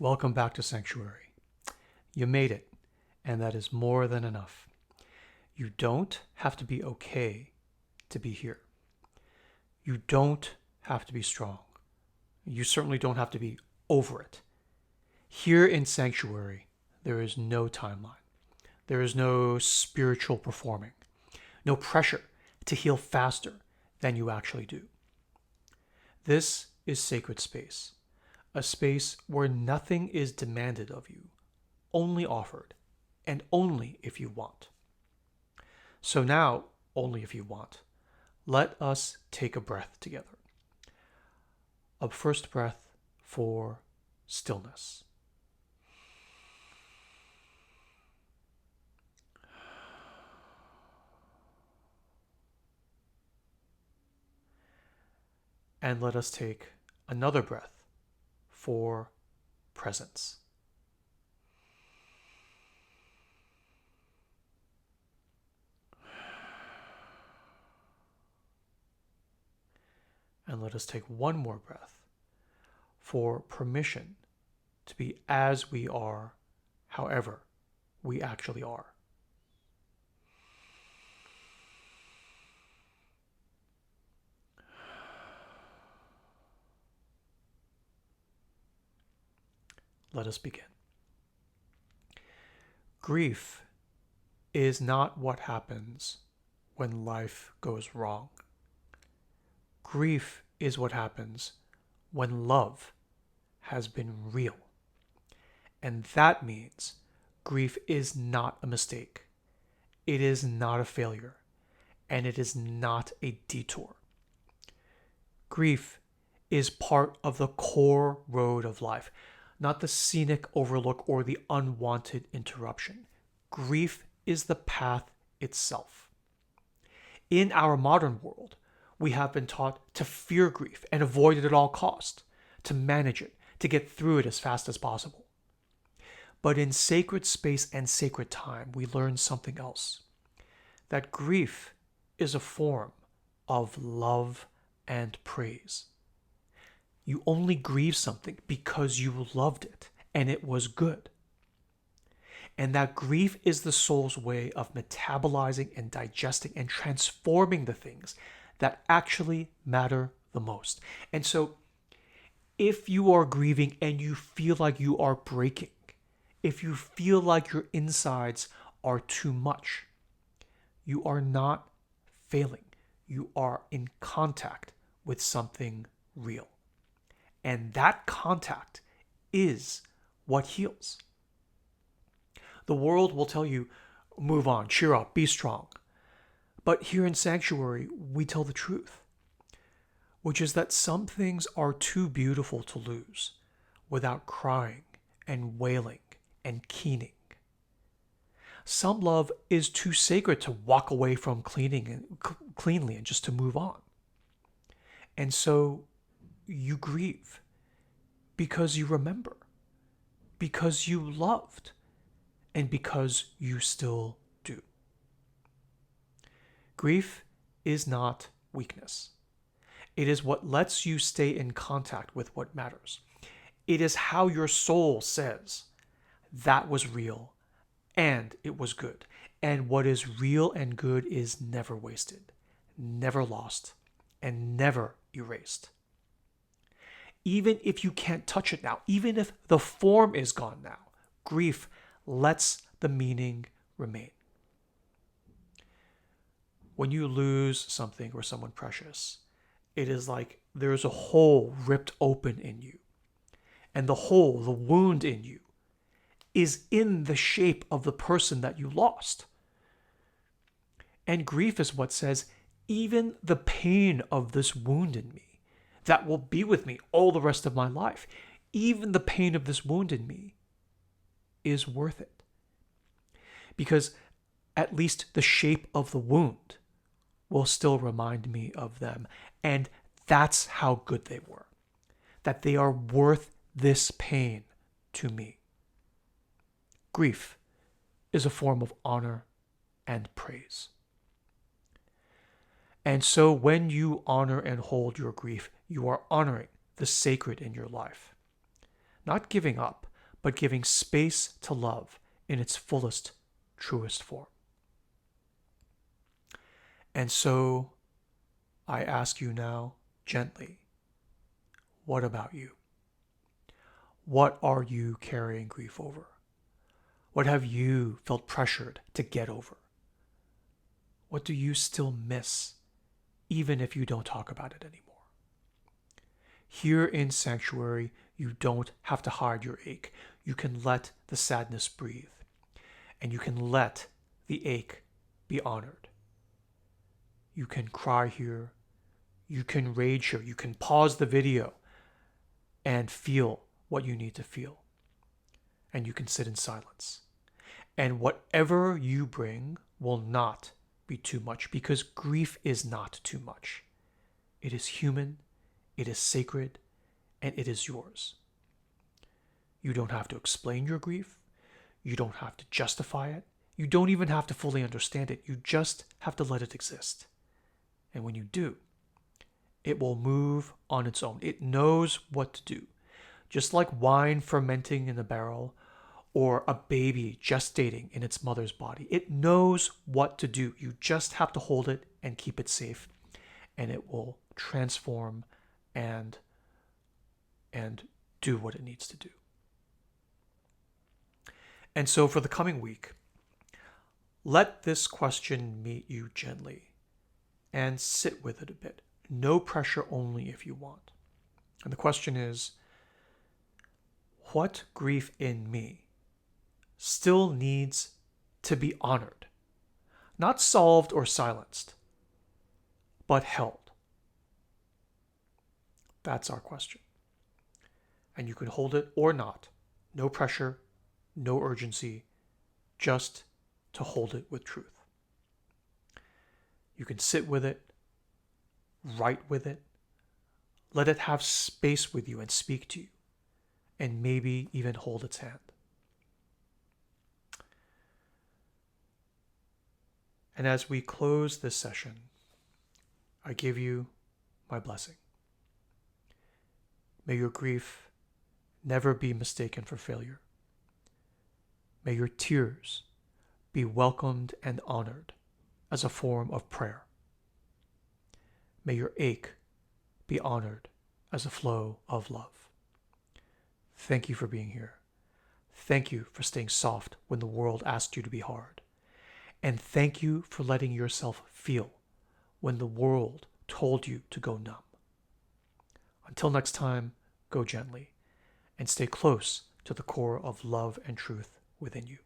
Welcome back to Sanctuary. You made it, and that is more than enough. You don't have to be okay to be here. You don't have to be strong. You certainly don't have to be over it. Here in Sanctuary, there is no timeline. There is no spiritual performing, no pressure to heal faster than you actually do. This is sacred space, a space where nothing is demanded of you, only offered, and only if you want. So now, only if you want, let us take a breath together. A first breath for stillness. And let us take another breath for presence. And let us take one more breath for permission to be as we are, however we actually are. Let us begin. Grief is not what happens when life goes wrong. Grief is what happens when love has been real. And that means grief is not a mistake. It is not a failure. And it is not a detour. Grief is part of the core road of life, not the scenic overlook or the unwanted interruption. Grief is the path itself. In our modern world, we have been taught to fear grief and avoid it at all costs, to manage it, to get through it as fast as possible. But in sacred space and sacred time, we learn something else. That grief is a form of love and praise. You only grieve something because you loved it and it was good. And that grief is the soul's way of metabolizing and digesting and transforming the things that actually matter the most. And so, if you are grieving and you feel like you are breaking, if you feel like your insides are too much, you are not failing. You are in contact with something real. And that contact is what heals. The world will tell you, move on, cheer up, be strong. But here in Sanctuary, we tell the truth, which is that some things are too beautiful to lose without crying and wailing and keening. Some love is too sacred to walk away from cleanly and just to move on. And so you grieve because you remember, because you loved, and because you still do. Grief is not weakness. It is what lets you stay in contact with what matters. It is how your soul says, that was real and it was good. And what is real and good is never wasted, never lost, and never erased. Even if you can't touch it now, even if the form is gone now, grief lets the meaning remain. When you lose something or someone precious, it is like there's a hole ripped open in you. And the hole, the wound in you, is in the shape of the person that you lost. And grief is what says, even the pain of this wound in me, that will be with me all the rest of my life, even the pain of this wound in me is worth it. Because at least the shape of the wound will still remind me of them. And that's how good they were. That they are worth this pain to me. Grief is a form of honor and praise. And so when you honor and hold your grief, you are honoring the sacred in your life. Not giving up, but giving space to love in its fullest, truest form. And so I ask you now, gently, what about you? What are you carrying grief over? What have you felt pressured to get over? What do you still miss, even if you don't talk about it anymore? Here in Sanctuary, you don't have to hide your ache. You can let the sadness breathe, and you can let the ache be honored. You can cry here. You can rage here. You can pause the video and feel what you need to feel. And you can sit in silence. And whatever you bring will not be too much, because grief is not too much. It is human, it is sacred, and it is yours. You don't have to explain your grief. You don't have to justify it. You don't even have to fully understand it. You just have to let it exist. And when you do, it will move on its own. It knows what to do. Just like wine fermenting in a barrel or a baby gestating in its mother's body. It knows what to do. You just have to hold it and keep it safe, and it will transform and do what it needs to do. And so for the coming week, let this question meet you gently and sit with it a bit. No pressure, only if you want. And the question is, what grief in me still needs to be honored? Not solved or silenced, but held. That's our question. And you can hold it or not. No pressure, no urgency, just to hold it with truth. You can sit with it, write with it, let it have space with you and speak to you, and maybe even hold its hand. And as we close this session, I give you my blessing. May your grief never be mistaken for failure. May your tears be welcomed and honored as a form of prayer. May your ache be honored as a flow of love. Thank you for being here. Thank you for staying soft when the world asked you to be hard. And thank you for letting yourself feel when the world told you to go numb. Until next time, go gently and stay close to the core of love and truth within you.